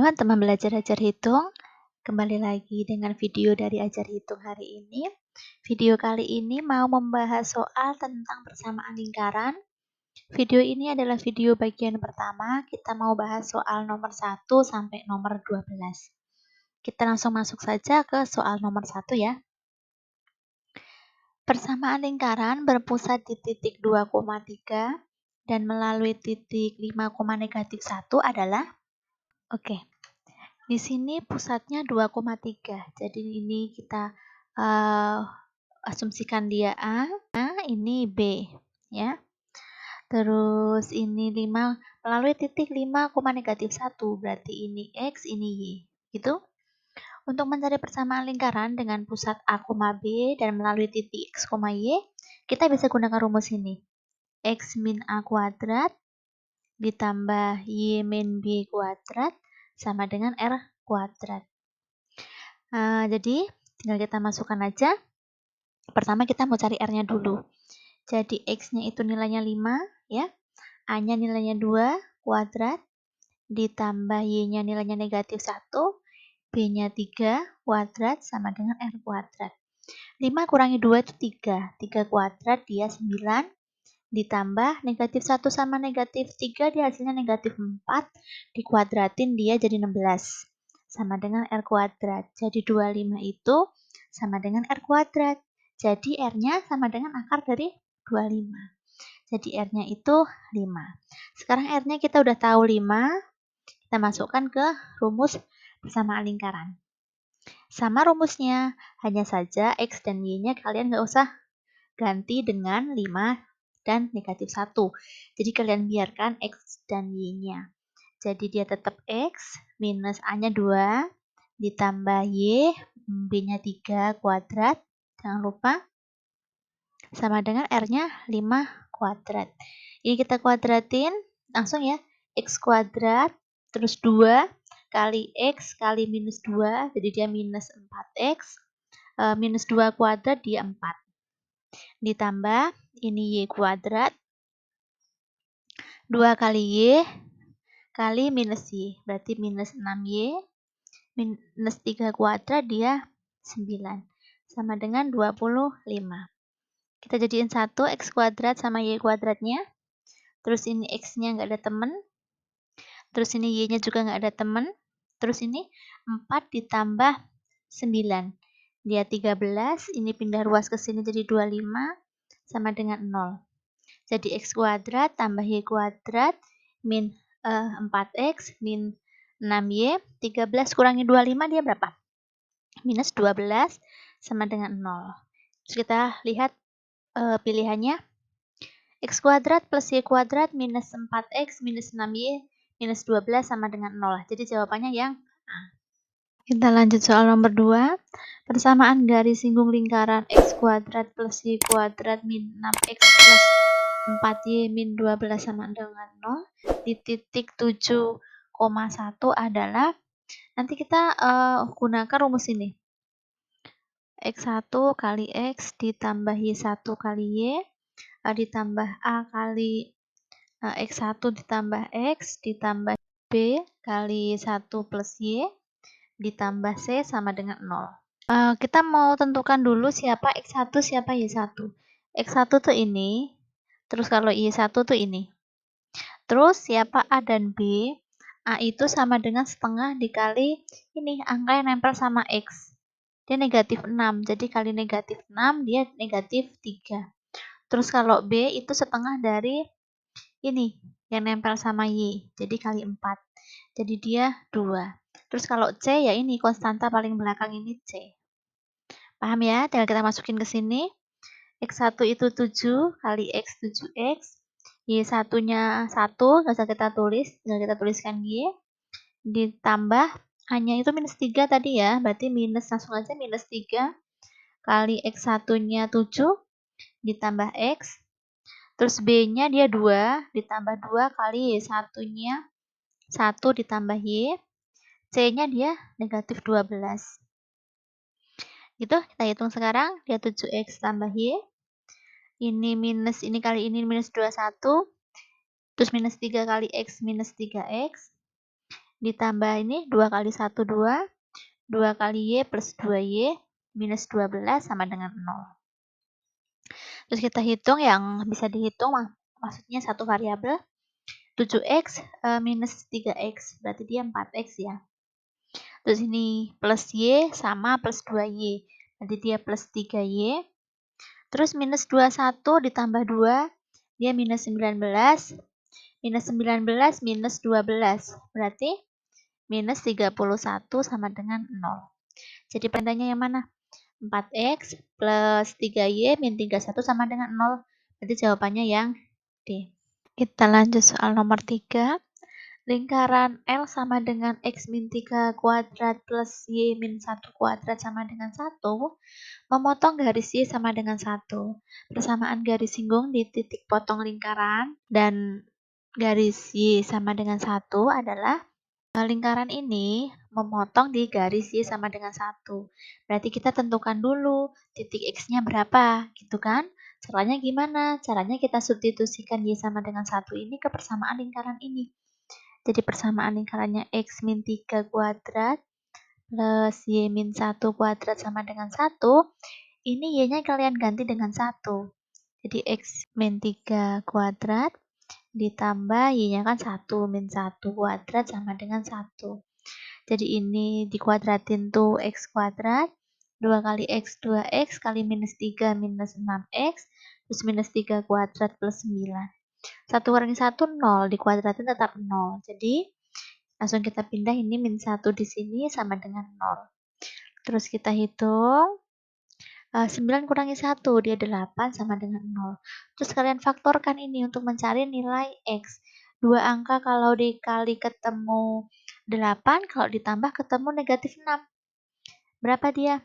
teman-teman belajar ajar hitung, kembali lagi dengan video dari ajar hitung hari ini. Video kali ini mau membahas soal tentang persamaan lingkaran. Video ini adalah video bagian pertama, kita mau bahas soal nomor 1 sampai nomor 12. Kita langsung masuk saja ke soal nomor 1 ya. Persamaan lingkaran berpusat di titik 2,3 dan melalui titik 5, negatif 1 adalah Di sini pusatnya 2,3. Jadi ini kita asumsikan dia A, ini B, ya. Terus ini 5 melalui titik 5, negatif 1. Berarti ini X, ini Y. Gitu. Untuk mencari persamaan lingkaran dengan pusat A, B dan melalui titik X, Y, kita bisa gunakan rumus ini. X min A kuadrat ditambah Y min B kuadrat sama dengan R kuadrat. Jadi tinggal kita masukkan aja. Pertama kita mau cari R-nya dulu. Jadi X-nya itu nilainya 5 ya. A-nya nilainya 2 kuadrat ditambah Y-nya nilainya negatif 1, B-nya 3 kuadrat sama dengan R kuadrat. 5 kurangi 2 itu 3. 3 kuadrat dia 9 ditambah negatif 1 sama negatif 3 dia hasilnya negatif 4 dikuadratin dia jadi 16 sama dengan R kuadrat. Jadi 25 itu sama dengan R kuadrat. Jadi R-nya sama dengan akar dari 25. Jadi R-nya itu 5. Sekarang R-nya kita udah tahu 5. Kita masukkan ke rumus persamaan lingkaran. Sama rumusnya, hanya saja X dan Y-nya kalian nggak usah ganti dengan 5 dan negatif 1. Jadi kalian biarkan X dan Y-nya. Jadi dia tetap X minus A-nya 2 ditambah Y, B-nya 3 kuadrat. Jangan lupa. Sama dengan R-nya 5 kuadrat. Ini kita kuadratin langsung ya. X kuadrat terus 2 kali X kali minus 2. Jadi dia minus 4X. Minus 2 kuadrat dia 4. Ditambah ini Y kuadrat. 2 kali Y kali minus Y. Berarti minus 6Y. Minus 3 kuadrat dia 9. Sama dengan 25. Kita jadiin 1 X kuadrat sama Y kuadratnya. Terus ini X-nya nggak ada temen. Terus ini Y-nya juga nggak ada temen. Terus ini 4 ditambah 9. Dia 13. Ini pindah ruas ke sini jadi 25. Sama dengan 0. Jadi X kuadrat tambah Y kuadrat min 4X min 6Y. 13 kurangi 25 dia berapa? Minus 12 sama dengan 0. Terus kita lihat pilihannya. X kuadrat plus Y kuadrat minus 4X minus 6Y minus 12 sama dengan 0. Jadi jawabannya yang A. Kita lanjut soal nomor 2. Persamaan garis singgung lingkaran X kuadrat plus Y kuadrat min 6X plus 4Y min 12 sama dengan 0 di titik 7,1 adalah, nanti kita gunakan rumus ini. X1 kali X ditambah Y1 kali Y ditambah A kali X1 ditambah X ditambah B kali 1 plus Y ditambah C sama dengan 0. Kita mau tentukan dulu siapa X1 siapa Y1. X1 tuh ini, terus kalau Y1 tuh ini. Terus siapa A dan B? A itu sama dengan setengah dikali ini, angka yang nempel sama X. Dia negatif 6, jadi kali negatif 6 dia negatif 3. Terus kalau B itu setengah dari ini yang nempel sama Y, jadi kali 4. Jadi dia 2. Terus kalau C ya ini konstanta paling belakang ini C. Paham ya? Tinggal kita masukin ke sini. X1 itu 7 kali X 7X. Y1-nya 1, nggak usah kita tulis, tinggal kita tuliskan Y. Ditambah A-nya itu minus 3 tadi ya, berarti minus langsung aja minus 3 kali X1-nya 7 ditambah X. Terus B-nya dia 2 ditambah 2 kali Y1-nya 1 ditambah Y. C-nya dia negatif 12. Gitu, kita hitung sekarang. Dia 7X tambah Y. Ini minus, ini kali ini minus 21. Terus minus 3 kali X minus 3X. Ditambah ini 2 kali 1, 2. 2 kali Y plus 2Y minus 12 sama dengan 0. Terus kita hitung yang bisa dihitung, maksudnya satu variabel. 7X minus 3X, berarti dia 4X ya. Terus ini plus Y sama plus 2Y, berarti dia plus 3Y. Terus minus 21 ditambah 2, dia minus 19. Minus 19 minus 12, berarti minus 31 sama dengan 0. Jadi pertanyaannya yang mana? 4X plus 3Y min 31 sama dengan 0. Berarti jawabannya yang D. Kita lanjut soal nomor 3. Lingkaran L sama dengan X min 3 kuadrat plus Y min 1 kuadrat sama dengan 1. Memotong garis Y sama dengan 1. Persamaan garis singgung di titik potong lingkaran dan garis Y sama dengan 1 adalah lingkaran ini memotong di garis Y sama dengan 1. Berarti kita tentukan dulu titik X-nya berapa, gitu kan? Caranya gimana? Caranya kita substitusikan Y sama dengan 1 ini ke persamaan lingkaran ini. Jadi persamaan lingkarannya X min 3 kuadrat plus Y min 1 kuadrat sama dengan 1. Ini Y-nya kalian ganti dengan 1. Jadi X min 3 kuadrat ditambah Y-nya kan 1 min 1 kuadrat sama dengan 1. Jadi ini dikuadratin tuh X kuadrat. 2 kali X 2X kali minus 3 minus 6X. Terus minus 3 kuadrat plus 9. 1 kurangi 1, 0. Dikuadratin tetap 0. Jadi, langsung kita pindah ini min 1 di sini sama dengan 0. Terus kita hitung. 9 kurangi 1, dia 8 sama dengan 0. Terus kalian faktorkan ini untuk mencari nilai X. Dua angka kalau dikali ketemu 8, kalau ditambah ketemu negatif 6. Berapa dia?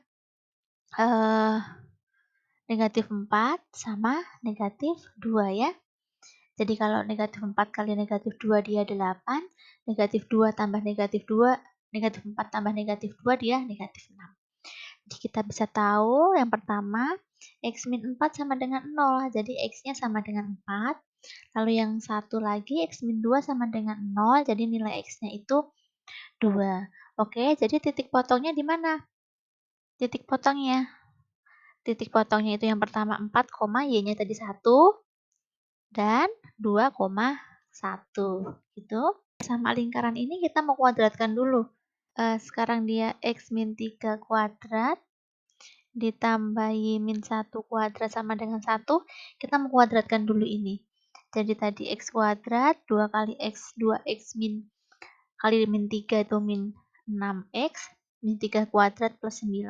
Negatif 4 sama negatif 2 ya. Jadi kalau negatif 4 kali negatif 2 dia 8, negatif 2 tambah negatif 2, negatif 4 tambah negatif 2 dia negatif 6. Jadi kita bisa tahu yang pertama, X min 4 sama dengan 0, jadi X-nya sama dengan 4. Lalu yang satu lagi, X min 2 sama dengan 0, jadi nilai X-nya itu 2. Oke, jadi titik potongnya di mana? Titik potongnya. Titik potongnya itu yang pertama 4, Y-nya tadi 1. Dan 2,1 gitu. Sama lingkaran ini kita mau kuadratkan dulu. Sekarang dia X min 3 kuadrat ditambah Y min 1 kuadrat sama dengan 1. Kita mau kuadratkan dulu ini. Jadi tadi X kuadrat 2 kali X 2X min kali min 3 itu min 6X min 3 kuadrat plus 9.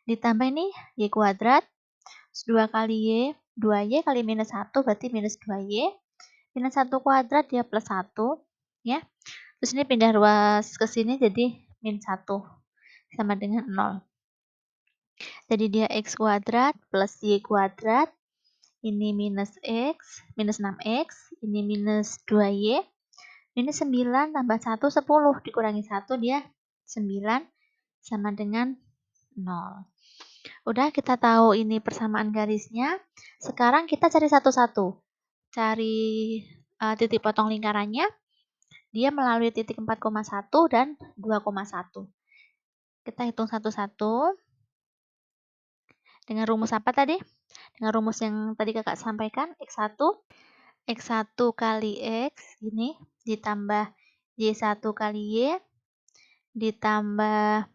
Ditambah ini Y kuadrat 2 kali Y 2Y kali minus 1 berarti minus 2Y. Minus 1 kuadrat dia plus 1. Ya. Terus ini pindah ruas ke sini jadi min 1. Sama dengan 0. Jadi dia X kuadrat plus Y kuadrat. Ini minus X. Minus 6X. Ini minus 2Y. Ini 9 tambah 1, 10. Dikurangi 1 dia 9. Sama dengan 0. Udah kita tahu ini persamaan garisnya. Sekarang kita cari satu-satu. Cari titik potong lingkarannya. Dia melalui titik 4,1 dan 2,1. Kita hitung satu-satu. Dengan rumus apa tadi? Dengan rumus yang tadi kakak sampaikan. X1. X1 kali X. Ini. Ditambah Y1 kali Y. Ditambah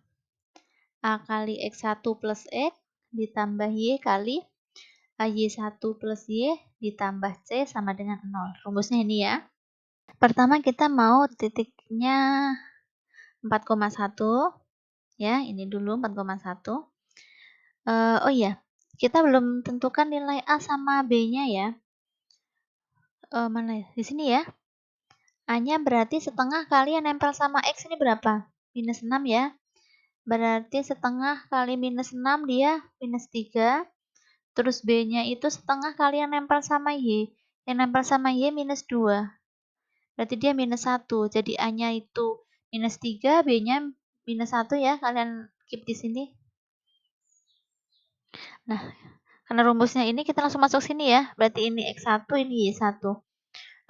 A kali X1 plus X, ditambah Y kali Y1 plus Y, ditambah C sama dengan 0. Rumusnya ini ya. Pertama kita mau titiknya 4,1. Ya, ini dulu 4,1. Oh iya, kita belum tentukan nilai A sama B-nya ya. Mana ya? Di sini ya. A-nya berarti setengah kali yang nempel sama X ini berapa? Minus 6 ya. Berarti setengah kali minus 6 dia minus 3. Terus B-nya itu setengah kali yang nempel sama Y. Yang nempel sama Y minus 2. Berarti dia minus 1. Jadi A-nya itu minus 3, B-nya minus 1 ya. Kalian keep di sini. Nah, karena rumusnya ini kita langsung masuk sini ya. Berarti ini X1, ini Y1.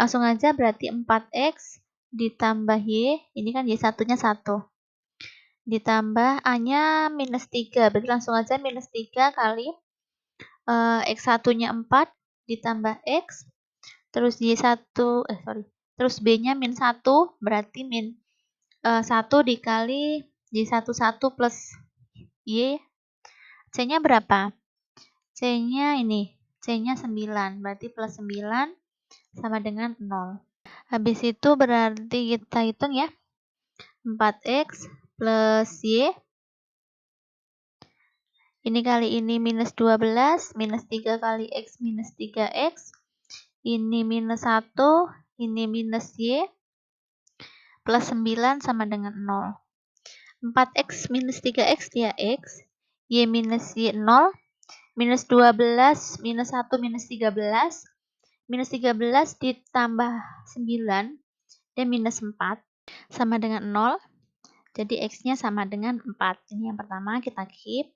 Langsung aja berarti 4X ditambah Y, ini kan Y1-nya 1. Ditambah A-nya minus 3, berarti langsung aja minus 3 kali X1-nya 4, ditambah X, terus terus B-nya min 1, berarti 1 dikali Y11 plus Y, C-nya berapa? C-nya ini, C-nya 9, berarti plus 9 sama dengan 0. Habis itu berarti kita hitung ya, 4X plus Y, ini kali ini minus 12, minus 3 kali X minus 3X, ini minus 1, ini minus Y, plus 9 sama dengan 0. 4X minus 3X dia X, Y minus Y 0, minus 12, minus 1, minus 13, minus 13 ditambah 9, dan minus 4, sama dengan 0, jadi X-nya sama dengan 4. Ini yang pertama, kita keep.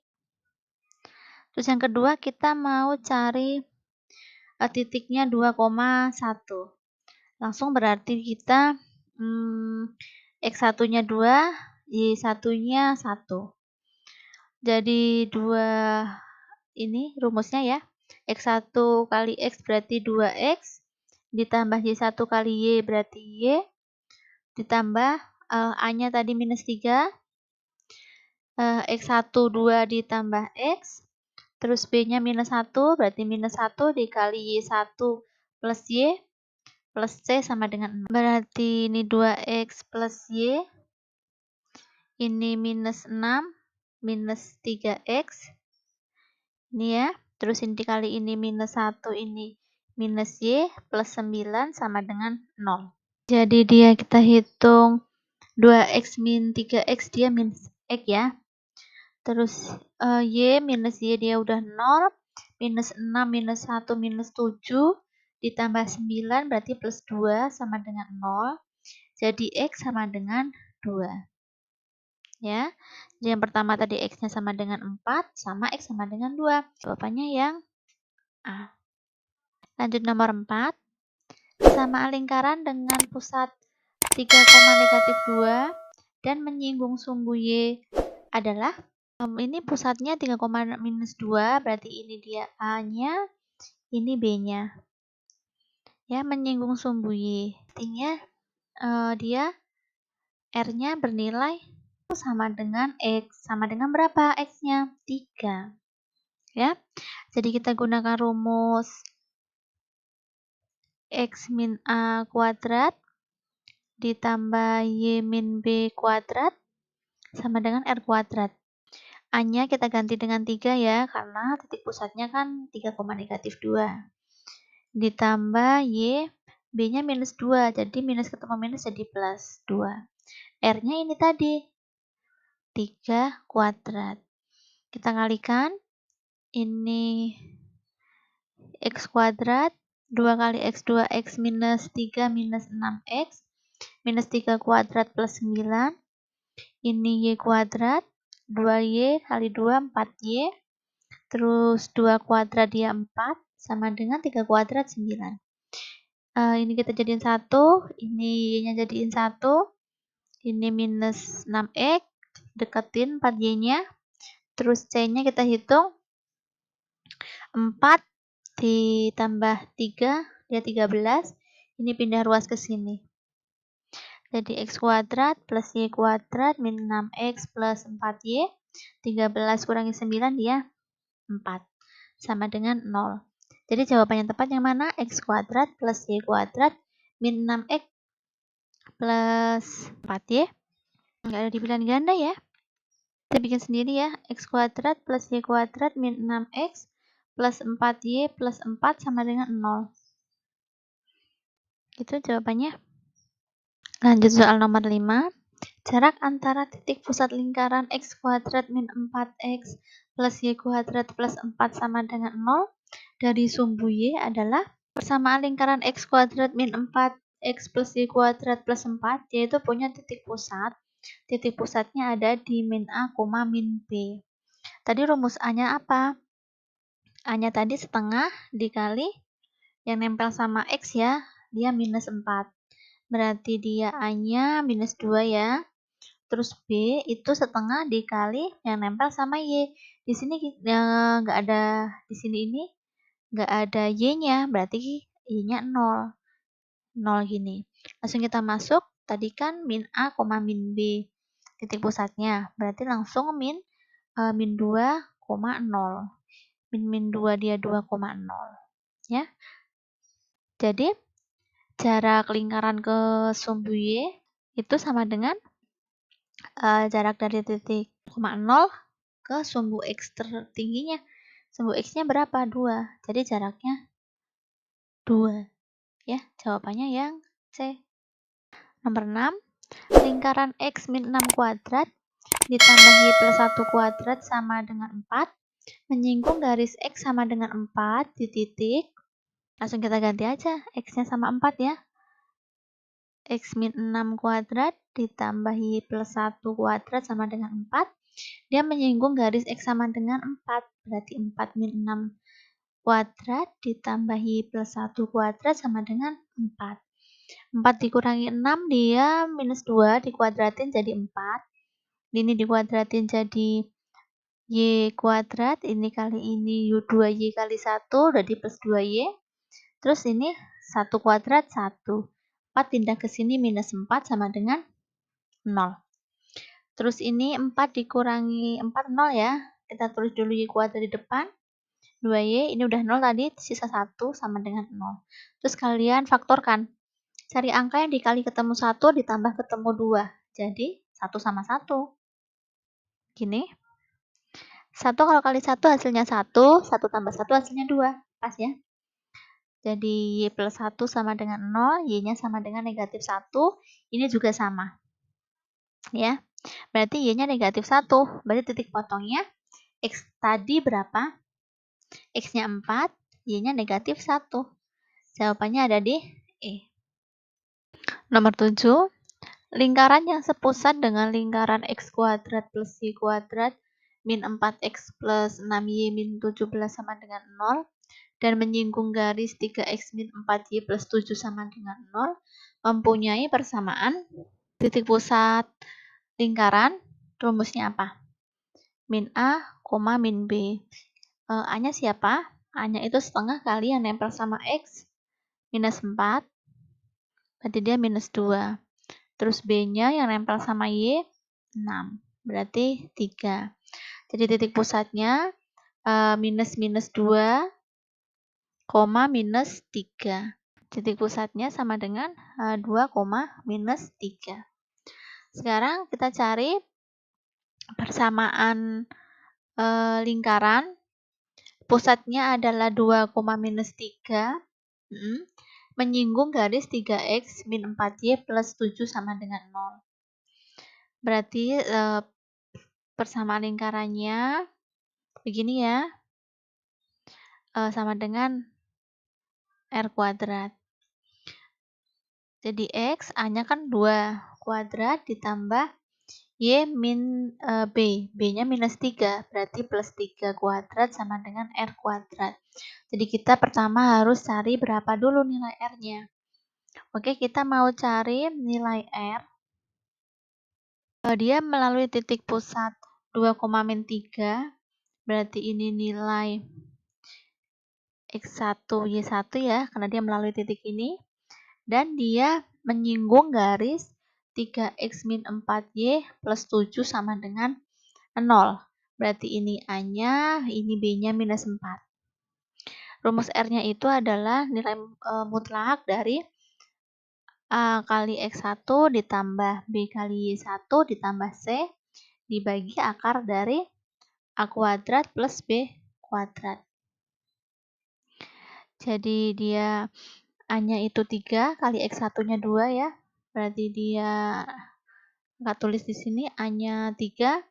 Terus yang kedua, kita mau cari titiknya 2,1. Langsung berarti kita X1-nya 2, Y1-nya 1. Jadi 2, ini rumusnya ya. X1 kali X berarti 2X, ditambah Y1 kali Y berarti Y, ditambah A-nya tadi minus 3, X1 2 ditambah X, terus B-nya minus 1, berarti minus 1 dikali Y1 plus Y, plus C sama dengan 6. Berarti ini 2X plus Y, ini minus 6, minus 3X, ini ya, terus ini dikali ini minus 1, ini minus Y, plus 9 sama dengan 0. Jadi dia kita hitung 2X min 3X, dia minus X ya. Terus Y minus Y dia udah 0, minus 6, minus 1, minus 7, ditambah 9 berarti plus 2 sama dengan 0. Jadi X sama dengan 2. Ya. Jadi yang pertama tadi X-nya sama dengan 4, sama X sama dengan 2. Jawabannya yang A. Lanjut nomor 4. Kesamaan lingkaran dengan pusat 3,-2 dan menyinggung sumbu Y adalah, ini pusatnya 3,-2, berarti ini dia A-nya, ini B-nya. Ya, menyinggung sumbu Y. Artinya dia R-nya bernilai sama dengan X. Sama dengan berapa X-nya? 3. Ya. Jadi kita gunakan rumus X min A kuadrat ditambah Y min B kuadrat sama dengan R kuadrat. A-nya kita ganti dengan 3 ya, karena titik pusatnya kan 3,-2. Ditambah Y, B-nya minus 2, jadi minus ketemu minus jadi plus 2. R-nya ini tadi, 3 kuadrat. Kita kalikan, ini X kuadrat, 2 kali X, 2X minus 3 minus 6X, minus 3 kuadrat plus 9, ini Y kuadrat, 2Y kali 2, 4Y, terus 2 kuadrat dia 4, sama dengan 3 kuadrat 9. Ini kita jadiin 1, ini Y-nya jadiin 1, ini minus 6X, deketin 4Y-nya, terus C-nya kita hitung, 4 ditambah 3, dia 13, ini pindah ruas ke sini. Jadi X kuadrat plus Y kuadrat min 6X plus 4Y, 13 kurangi 9 dia 4, sama dengan 0. Jadi jawaban yang tepat yang mana? X kuadrat plus Y kuadrat min 6X plus 4Y. Nggak ada di pilihan ganda ya. Kita bikin sendiri ya. X kuadrat plus Y kuadrat min 6X plus 4Y plus 4 sama dengan 0. Itu jawabannya. Lanjut soal nomor 5. Jarak antara titik pusat lingkaran X kuadrat min 4X plus Y kuadrat plus 4 sama dengan 0 dari sumbu Y adalah, persamaan lingkaran X kuadrat min 4X plus Y kuadrat plus 4, yaitu punya titik pusat. Titik pusatnya ada di min A, min B. Tadi rumus A-nya apa? A-nya tadi setengah dikali yang nempel sama X ya, dia minus 4. berarti dia A-nya minus 2 ya. Terus B itu setengah dikali yang nempel sama Y. Di sini nggak ada, di sini ini nggak ada Y-nya, berarti Y-nya 0. 0 gini. Langsung kita masuk, tadi kan min A, min B. Titik pusatnya, berarti langsung min 2,0. Min 2 dia 2,0. Ya. Jadi, jarak lingkaran ke sumbu Y itu sama dengan jarak dari titik 0 ke sumbu X tertingginya. Sumbu X-nya berapa? 2. Jadi jaraknya 2. Ya, jawabannya yang C. Nomor 6. Lingkaran X min 6 kuadrat ditambah Y plus 1 kuadrat sama dengan 4. Menyinggung garis X sama dengan 4 di titik. Langsung kita ganti aja. X-nya sama 4 ya. X min 6 kuadrat ditambah Y plus 1 kuadrat sama dengan 4. Dia menyinggung garis X sama dengan 4. Berarti 4 min 6 kuadrat ditambah Y plus 1 kuadrat sama dengan 4. 4 dikurangi 6 dia minus 2 dikuadratin jadi 4. Ini dikuadratin jadi Y kuadrat. Ini kali ini 2Y kali 1 berarti plus 2Y. Terus ini 1 kuadrat 1. 4 pindah ke sini minus 4 sama dengan 0. Terus ini 4 dikurangi 4 0 ya. Kita tulis dulu Y kuadrat di depan. 2Y ini udah 0 tadi, sisa 1 sama dengan 0. Terus kalian faktorkan. Cari angka yang dikali ketemu 1 ditambah ketemu 2. Jadi 1 sama 1. Gini. 1 kalau kali 1 hasilnya 1, 1 tambah 1 hasilnya 2. Pas ya. Jadi Y plus 1 sama dengan 0, Y-nya sama dengan negatif 1. Ini juga sama. Ya. Berarti Y-nya negatif 1. Berarti titik potongnya X tadi berapa? X-nya 4, Y-nya negatif 1. Jawabannya ada di E. Nomor 7. Lingkaran yang sepusat dengan lingkaran X kuadrat plus Y kuadrat min 4X plus 6Y min 17 sama dengan 0 dan menyinggung garis 3X min 4Y plus 7 sama dengan 0 mempunyai persamaan titik pusat lingkaran. Rumusnya apa? Min A, min B. A-nya siapa? A-nya itu setengah kali yang nempel sama X minus 4, berarti dia minus 2. Terus B-nya yang nempel sama Y 6, berarti 3. Jadi titik pusatnya minus 2, minus 3. Titik pusatnya sama dengan 2, minus 3. Sekarang kita cari persamaan lingkaran. Pusatnya adalah 2, minus 3. Menyinggung garis 3X min 4Y plus 7 sama dengan 0. Berarti persamaan lingkarannya begini ya. Sama dengan R kuadrat. Jadi X, A-nya kan 2 kuadrat ditambah Y min B. B-nya minus 3, berarti plus 3 kuadrat sama dengan R kuadrat. Jadi kita pertama harus cari berapa dulu nilai R-nya. Oke, kita mau cari nilai R. Dia melalui titik pusat 2, min 3, berarti ini nilai X1, Y1 ya, karena dia melalui titik ini. Dan dia menyinggung garis 3X min 4Y plus 7 sama dengan 0. Berarti ini A-nya, ini B-nya minus 4. Rumus R-nya itu adalah nilai mutlak dari A kali X1 ditambah B kali Y1 ditambah C dibagi akar dari A kuadrat plus B kuadrat. Jadi dia A-nya itu 3 kali X1-nya 2 ya. Berarti dia nggak tulis di sini A-nya 3,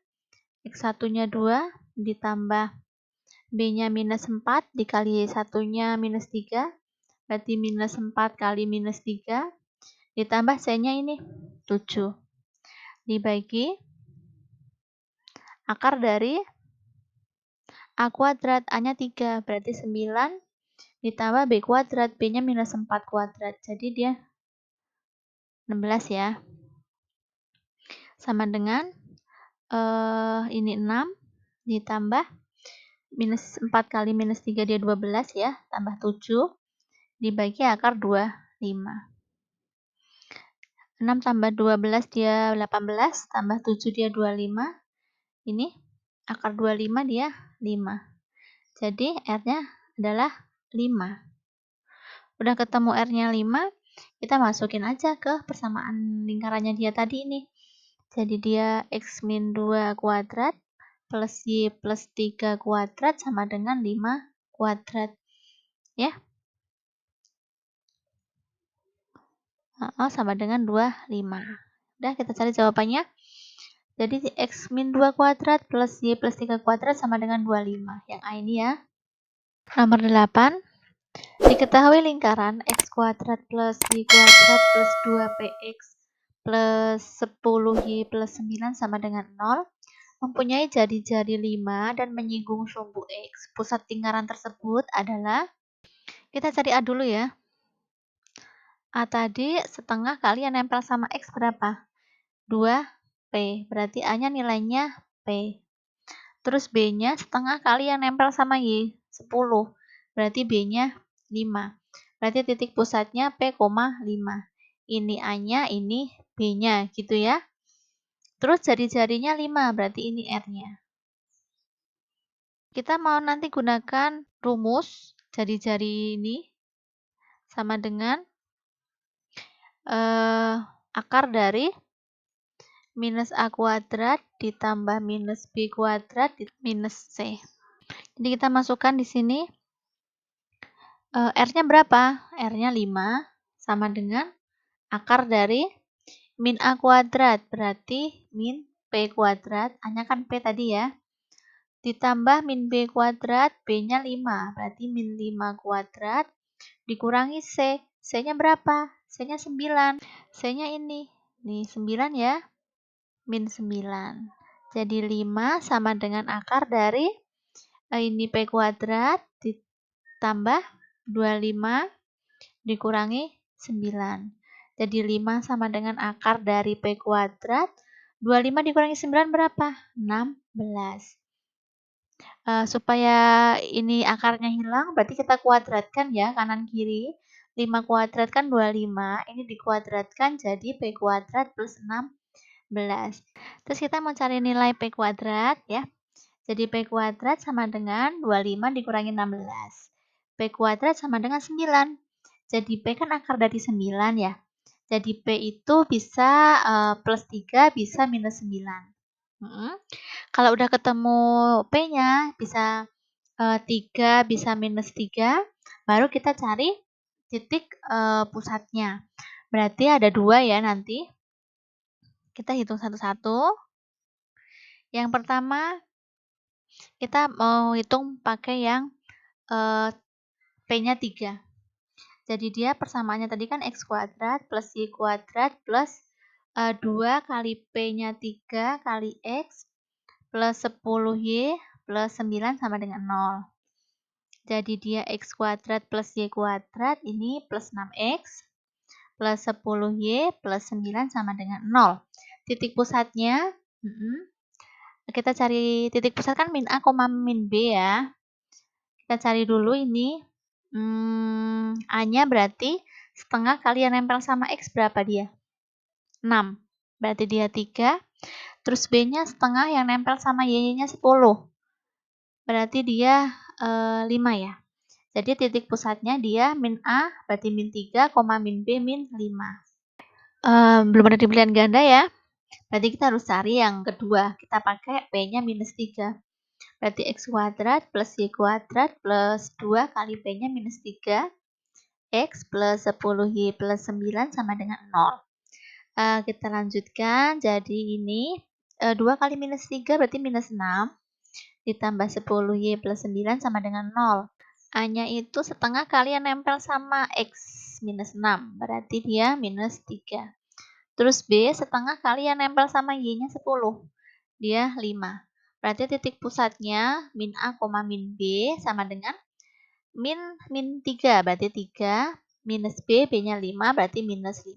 X1-nya 2 ditambah B-nya minus 4 dikali Y1-nya minus 3. Berarti minus 4 kali minus 3 ditambah C-nya ini 7 dibagi akar dari A kuadrat. A-nya 3 berarti 9 ditambah B kuadrat. B-nya minus 4 kuadrat. Jadi dia 16 ya. Sama dengan ini 6 ditambah minus 4 kali minus 3 dia 12 ya, tambah 7 dibagi akar 25. 6 tambah 12 dia 18, tambah 7 dia 25. Ini akar 25 dia 5. Jadi R-nya adalah 5. Udah ketemu R-nya 5, kita masukin aja ke persamaan lingkarannya dia tadi ini. Jadi dia X min 2 kuadrat plus Y plus 3 kuadrat sama dengan 5 kuadrat. Ya, sama dengan 25. Udah, kita cari jawabannya. Jadi X min 2 kuadrat plus Y plus 3 kuadrat sama dengan 25. Yang A ini ya. Nomor 8. Diketahui lingkaran X kuadrat plus Y kuadrat plus 2PX plus 10Y plus 9 sama dengan 0 mempunyai jari-jari 5 dan menyinggung sumbu X. Pusat lingkaran tersebut adalah, kita cari A dulu ya. A tadi setengah kali yang nempel sama X berapa? 2P. Berarti A-nya nilainya P. Terus B-nya setengah kali yang nempel sama Y, 10. Berarti B-nya 5. Berarti titik pusatnya P, 5. Ini A-nya, ini B-nya, gitu ya. Terus jari-jarinya 5, berarti ini R-nya. Kita mau nanti gunakan rumus jari-jari ini sama dengan akar dari minus A kuadrat ditambah minus B kuadrat minus C. Jadi kita masukkan di sini R-nya berapa? R-nya 5 sama dengan akar dari min A kuadrat, berarti min P kuadrat, A-nya kan P tadi ya, ditambah min B kuadrat, B-nya 5, berarti min 5 kuadrat, dikurangi C, C-nya berapa? C-nya 9, C-nya ini 9 ya, min 9. Jadi 5 sama dengan akar dari ini P kuadrat ditambah 25 dikurangi 9. Jadi 5 sama dengan akar dari P kuadrat. 25 dikurangi 9 berapa? 16. Supaya ini akarnya hilang, berarti kita kuadratkan ya kanan kiri. 5 kuadrat kan 25, ini dikuadratkan jadi P kuadrat plus 16. Terus kita mau cari nilai P kuadrat ya. Jadi P kuadrat sama dengan 25 dikurangi 16. P kuadrat sama dengan 9. Jadi P kan akar dari 9 ya. Jadi P itu bisa plus 3, bisa minus 9. Kalau udah ketemu P-nya, bisa 3, bisa minus 3, baru kita cari titik pusatnya. Berarti ada 2 ya nanti. Kita hitung satu-satu. Yang pertama, kita mau hitung pakai yang P-nya 3. Jadi dia persamaannya tadi kan X kuadrat plus Y kuadrat plus 2 kali P-nya 3 kali X plus 10Y plus 9 sama dengan 0. Jadi dia X kuadrat plus Y kuadrat, ini plus 6X plus 10Y plus 9 sama dengan 0. Titik pusatnya, kita cari titik pusat kan min A, min B ya. Kita cari dulu ini. A-nya berarti setengah kali yang nempel sama X berapa dia? 6. Berarti dia 3. Terus B-nya setengah yang nempel sama Y-nya 10. Berarti dia 5 ya. Jadi titik pusatnya dia min A, berarti min 3, min B, min 5. Belum ada di pilihan ganda ya. Berarti kita harus cari yang kedua. Kita pakai P-nya minus 3. Berarti X kuadrat plus Y kuadrat plus 2 kali P-nya minus 3. X plus 10Y plus 9 sama dengan 0. Kita lanjutkan. Jadi ini 2 kali minus 3 berarti minus 6. Ditambah 10Y plus 9 sama dengan 0. A-nya itu setengah kali yang nempel sama X minus 6. Berarti dia minus 3. Terus B setengah kali yang nempel sama Y-nya 10. Dia 5. Berarti titik pusatnya min A, min B sama dengan min 3. Berarti 3 minus B, B-nya 5. Berarti minus 5.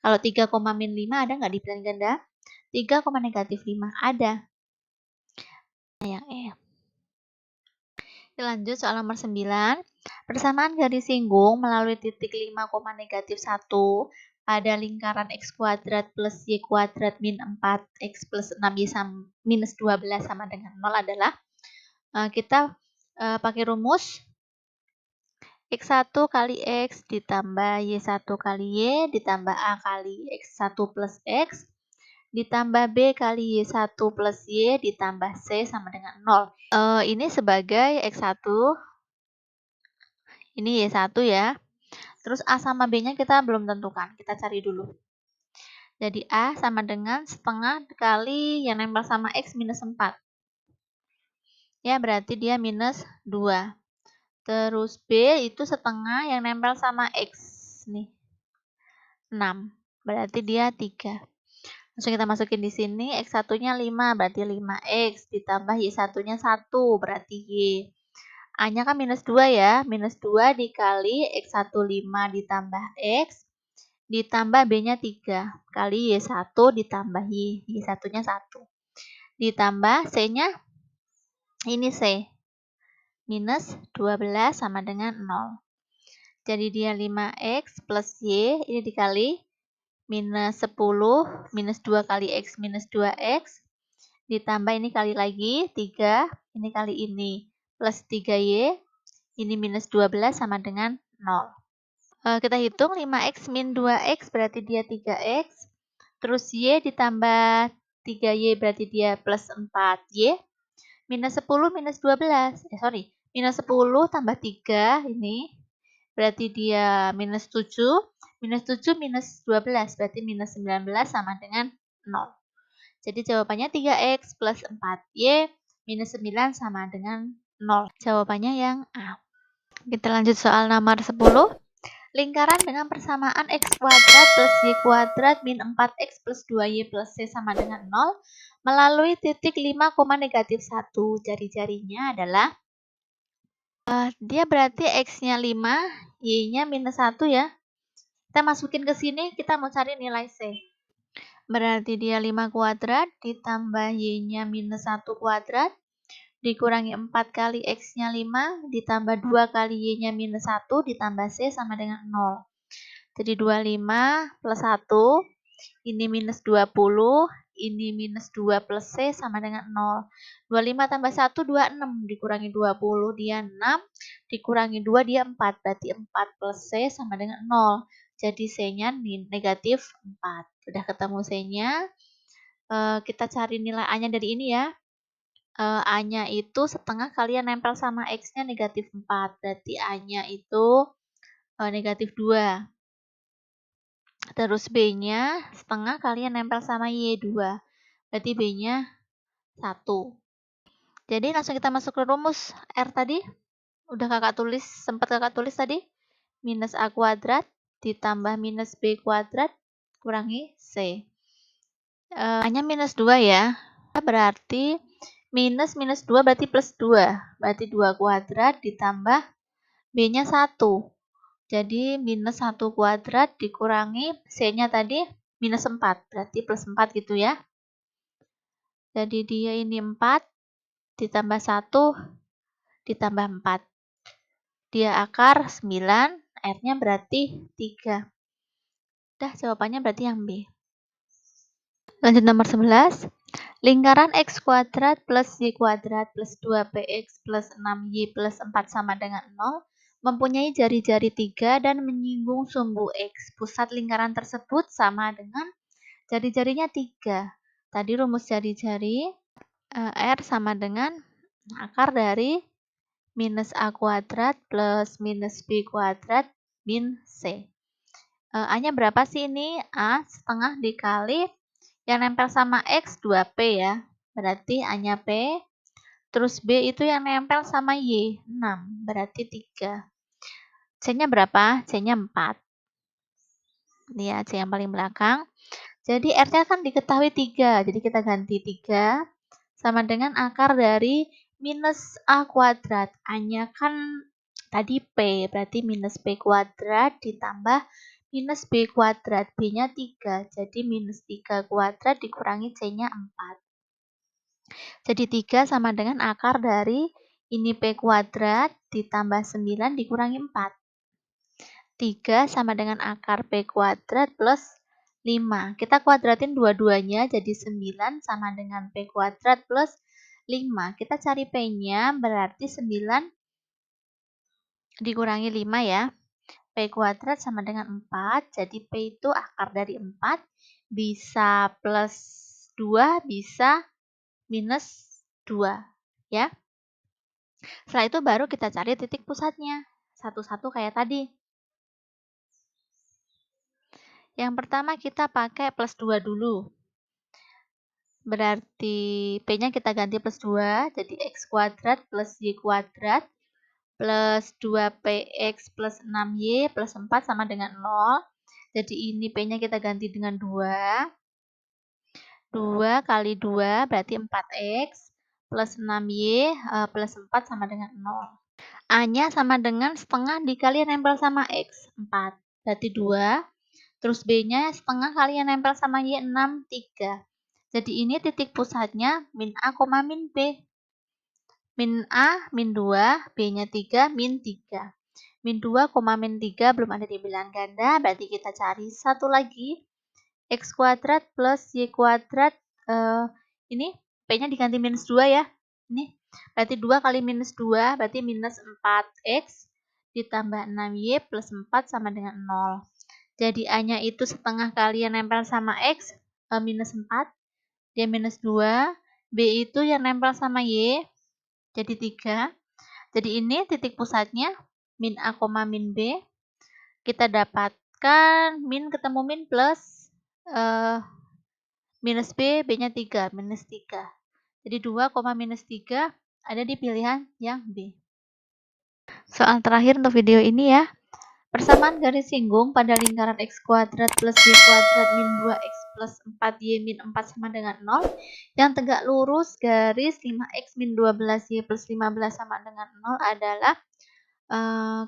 Kalau 3, min 5 ada nggak di pilihan ganda? 3, negatif 5 ada. Yang E. Lanjut soal nomor 9. Persamaan garis singgung melalui titik 5, negatif 1 pada lingkaran x kuadrat plus y kuadrat min 4x plus 6y minus 12 sama dengan 0 adalah kita pakai rumus x1 kali x ditambah y1 kali y ditambah a kali x1 plus x ditambah b kali y1 plus y ditambah c sama dengan 0. Ini sebagai x1, ini y1 ya. Terus a sama b-nya kita belum tentukan, kita cari dulu. Jadi a sama dengan setengah kali yang nempel sama x minus 4. Ya, berarti dia minus 2. Terus b itu setengah yang nempel sama x nih. 6. Berarti dia 3. Langsung kita masukin di sini, x1-nya 5, berarti 5x, ditambah y1-nya 1, berarti y. A-nya kan minus 2 ya, minus 2 dikali x1 5 ditambah x, ditambah b-nya 3, kali y1 ditambah y, y1-nya 1. Ditambah c-nya, ini c, minus 12 sama dengan 0. Jadi dia 5x plus y, ini dikali minus 10, minus 2 kali x minus 2x, ditambah ini kali lagi, 3, ini kali ini, plus 3y, ini minus 12 sama dengan 0. Kita hitung 5x min 2x berarti dia 3x, terus y ditambah 3y berarti dia plus 4y, minus 10 minus 12, minus 10 tambah 3 ini, berarti dia minus 7, minus 7 minus 12 berarti minus 19 sama dengan 0. Jadi jawabannya 3x plus 4y minus 9 sama dengan 0. Jawabannya yang A. Kita lanjut soal nomor 10. Lingkaran dengan persamaan x kuadrat plus y kuadrat min 4x plus 2y plus c sama dengan 0 melalui titik 5, negatif 1. Jari-jarinya adalah dia berarti x-nya 5, y-nya minus 1 ya. Kita masukin ke sini, kita mau cari nilai c. Berarti dia 5 kuadrat ditambah y-nya minus 1 kuadrat dikurangi 4 kali x-nya 5 ditambah 2 kali y-nya minus 1 ditambah c sama dengan 0. Jadi 25 plus 1, ini minus 20, ini minus 2 plus c sama dengan 0. 25 tambah 1, 26, dikurangi 20, dia 6, dikurangi 2, dia 4, berarti 4 plus c sama dengan 0. Jadi c-nya negatif 4. Udah ketemu c-nya, kita cari nilai a-nya dari ini ya. A-nya itu setengah kali yang nempel sama x-nya negatif 4. Berarti A-nya itu negatif 2. Terus B-nya setengah kali yang nempel sama Y 2. Berarti B-nya 1. Jadi langsung kita masuk ke rumus R tadi. Udah kakak tulis, sempat kakak tulis tadi. Minus A kuadrat ditambah minus B kuadrat kurangi C. A-nya minus 2 ya. Berarti minus 2 berarti plus 2. Berarti 2 kuadrat ditambah B-nya 1. Jadi minus 1 kuadrat dikurangi C-nya tadi minus 4. Berarti plus 4 gitu ya. Jadi dia ini 4 ditambah 1 ditambah 4. Dia akar 9. R-nya berarti 3. Udah jawabannya berarti yang B. Lanjut nomor 11. Lingkaran x kuadrat plus y kuadrat plus 2px plus 6y plus 4 sama dengan 0 mempunyai jari-jari 3 dan menyinggung sumbu x. Pusat lingkaran tersebut sama dengan jari-jarinya 3. Tadi rumus jari-jari R sama dengan akar dari minus A kuadrat plus minus B kuadrat min C. A-nya berapa sih ini? A setengah dikali yang nempel sama X 2P ya. Berarti A-nya P. Terus B itu yang nempel sama Y 6. Berarti 3. C-nya berapa? C-nya 4. Ini ya C yang paling belakang. Jadi R-nya kan diketahui 3. Jadi kita ganti 3 sama dengan akar dari minus A kuadrat. A-nya kan tadi P. Berarti minus P kuadrat ditambah minus B kuadrat, B-nya 3. Jadi minus 3 kuadrat dikurangi C-nya 4. Jadi 3 sama dengan akar dari ini P kuadrat ditambah 9 dikurangi 4. 3 sama dengan akar P kuadrat plus 5. Kita kuadratin dua-duanya jadi 9 sama dengan P kuadrat plus 5. Kita cari P-nya berarti 9 dikurangi 5 ya. P kuadrat sama dengan 4. Jadi P itu akar dari 4. Bisa plus 2, bisa minus 2. Ya. Setelah itu baru kita cari titik pusatnya. Satu-satu kayak tadi. Yang pertama kita pakai plus 2 dulu. Berarti P-nya kita ganti plus 2. Jadi X kuadrat plus Y kuadrat plus 2PX plus 6Y plus 4 sama dengan 0. Jadi ini P-nya kita ganti dengan 2. 2 kali 2 berarti 4X plus 6Y plus 4 sama dengan 0. A-nya sama dengan setengah dikali nempel sama X, 4. Berarti 2. Terus B-nya setengah kali yang nempel sama Y, 6, 3. Jadi ini titik pusatnya min A, min B. Min A, min 2, B-nya 3, min 3. Min 2, min 3 belum ada di bilangan ganda, berarti kita cari satu lagi. X kuadrat plus Y kuadrat, ini P-nya diganti minus 2 ya. Ini berarti 2 kali minus 2, berarti minus 4X ditambah 6Y plus 4 sama dengan 0. Jadi A-nya itu setengah kali yang nempel sama X, minus 4, dia minus 2. B itu yang nempel sama Y, jadi 3. Jadi ini titik pusatnya, min A, min B. Kita dapatkan min ketemu min plus minus B, B-nya 3, minus 3. Jadi 2, minus 3 ada di pilihan yang B. Soal terakhir untuk video ini ya. Persamaan garis singgung pada lingkaran X kuadrat plus Y kuadrat min 2X plus 4Y min 4 sama dengan 0. Yang tegak lurus garis 5X min 12Y plus 15 sama dengan 0 adalah,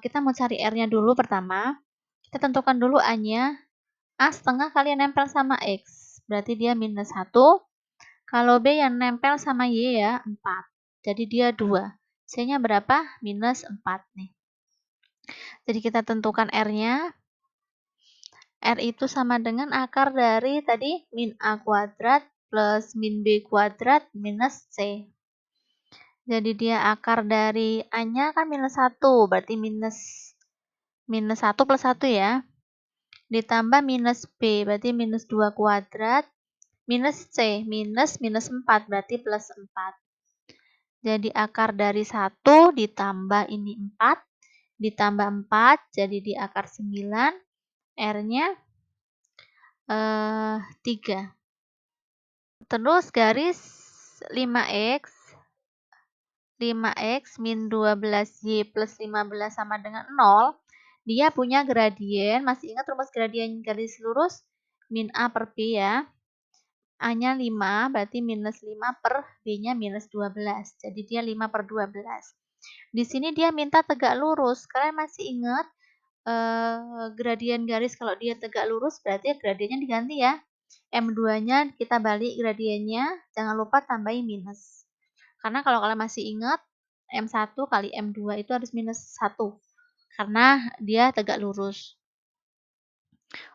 kita mau cari R-nya dulu pertama. Kita tentukan dulu A-nya. A setengah kali yang nempel sama X. Berarti dia minus 1. Kalau B yang nempel sama Y ya, 4. Jadi dia 2. C-nya berapa? Minus 4 nih. Jadi kita tentukan R-nya. R itu sama dengan akar dari tadi min A kuadrat plus min B kuadrat minus C. Jadi dia akar dari A-nya kan minus 1, berarti minus 1 plus 1 ya. Ditambah minus B, berarti minus 2 kuadrat. Minus C, minus 4, berarti plus 4. Jadi akar dari 1 ditambah ini 4. Ditambah 4, jadi di akar 9. R-nya 3. Terus garis 5X min 12Y plus 15 sama dengan 0. Dia punya gradien, masih ingat rumus gradien garis lurus? Min A per B ya. A-nya 5, berarti minus 5 per B-nya minus 12. Jadi dia 5 per 12. Di sini dia minta tegak lurus. Kalian masih ingat gradien garis kalau dia tegak lurus berarti gradiennya diganti ya. M2-nya kita balik gradiennya, jangan lupa tambahin minus. Karena kalau kalian masih ingat, M1 kali M2 itu harus minus 1. Karena dia tegak lurus.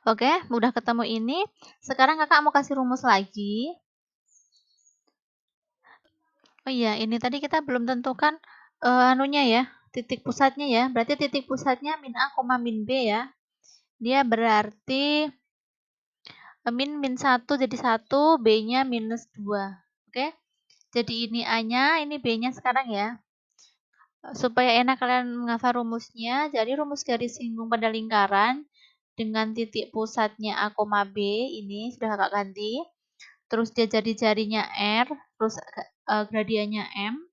Oke, udah ketemu ini. Sekarang kakak mau kasih rumus lagi. Oh iya, ini tadi kita belum tentukan anunya ya, titik pusatnya ya. Berarti titik pusatnya min A, min B ya. Dia berarti min 1 jadi 1, B-nya minus 2. Oke. Jadi ini A-nya, ini B-nya sekarang ya. Supaya enak kalian menghafal rumusnya, jadi rumus garis singgung pada lingkaran dengan titik pusatnya A, B ini sudah kakak ganti. Terus dia jadi jarinya R, terus gradiennya M.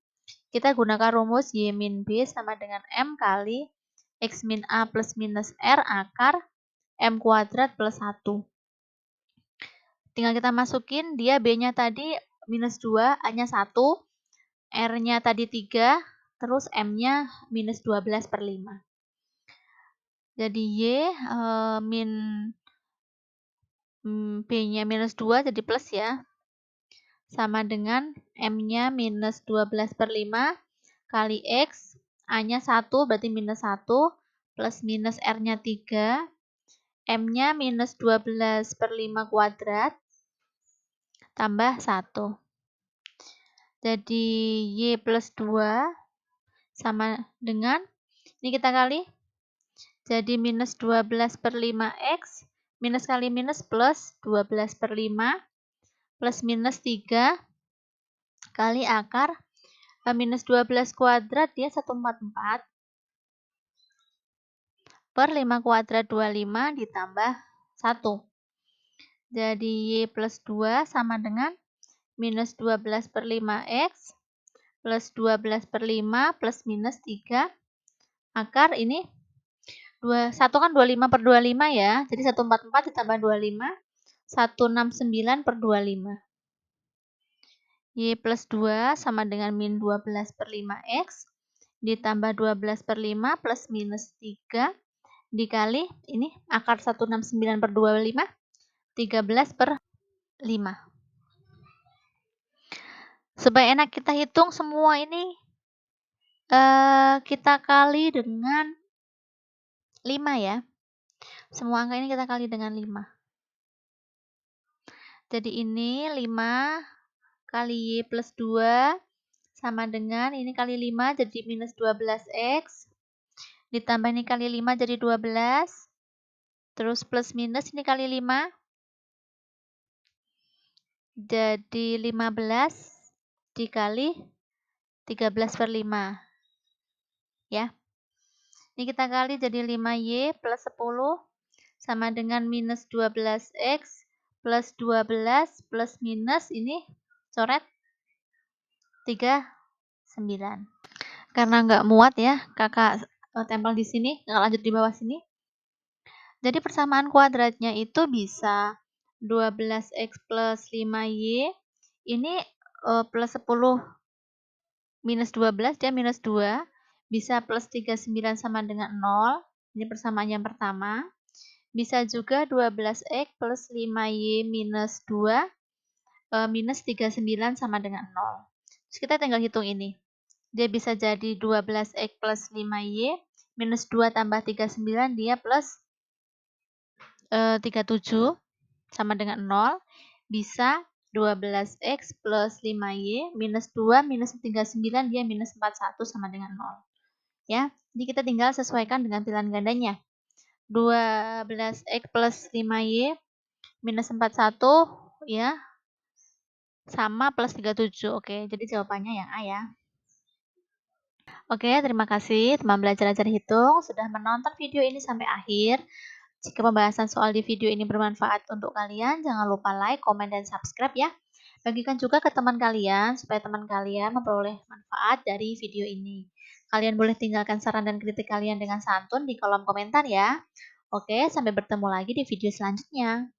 Kita gunakan rumus Y min B sama dengan M kali X min A plus minus R akar M kuadrat plus 1. Tinggal kita masukin, dia B-nya tadi minus 2, A-nya 1, R-nya tadi 3, terus M-nya minus 12 per 5. Jadi Y B-nya minus 2 jadi plus ya. Sama dengan M-nya minus 12/5 kali X, A-nya 1 berarti minus 1, plus minus R-nya 3, M-nya minus 12/5 kuadrat, tambah 1. Jadi Y plus 2 sama dengan, ini kita kali, jadi minus 12/5 X, minus kali minus plus 12/5, plus minus 3 kali akar minus 12 kuadrat dia 144 per 5 kuadrat 25 ditambah 1. Jadi Y plus 2 sama dengan minus 12/5 X plus 12/5 plus minus 3 akar ini 1 kan 25/25 ya. Jadi 144 ditambah 25 169/25. Y plus 2 sama dengan min 12/5 X ditambah 12/5 plus minus 3 dikali ini akar 169/25 13/5. Supaya enak kita hitung semua ini kita kali dengan 5 ya. Semua angka ini kita kali dengan 5. Jadi ini 5 kali Y plus 2 sama dengan ini kali 5 jadi minus 12X. Ditambah ini kali 5 jadi 12. Terus plus minus ini kali 5. Jadi 15 dikali 13/5. Ya. Ini kita kali jadi 5Y plus 10 sama dengan minus 12X plus 12 plus minus ini coret 39. Karena nggak muat ya, kakak tempel di sini, nggak lanjut di bawah sini. Jadi persamaan kuadratnya itu bisa 12X plus 5Y, ini plus 10 minus 12, dia minus 2, bisa plus 39 sama dengan 0, ini persamaan yang pertama. Bisa juga 12X plus 5Y minus 2, minus 39 sama dengan 0. Terus kita tinggal hitung ini. Dia bisa jadi 12X plus 5Y minus 2 tambah 39, dia plus 37 sama dengan 0. Bisa 12X plus 5Y minus 2 minus 39, dia minus 41 sama dengan 0. Ya, jadi kita tinggal sesuaikan dengan pilihan gandanya. 12X plus 5Y minus 41 ya, sama plus 37. Oke, jadi jawabannya yang A ya. Oke, terima kasih teman belajar ajar hitung sudah menonton video ini sampai akhir. Jika pembahasan soal di video ini bermanfaat untuk kalian, jangan lupa like, komen, dan subscribe ya. Bagikan juga ke teman kalian, supaya teman kalian memperoleh manfaat dari video ini. Kalian boleh tinggalkan saran dan kritik kalian dengan santun di kolom komentar ya. Oke, sampai bertemu lagi di video selanjutnya.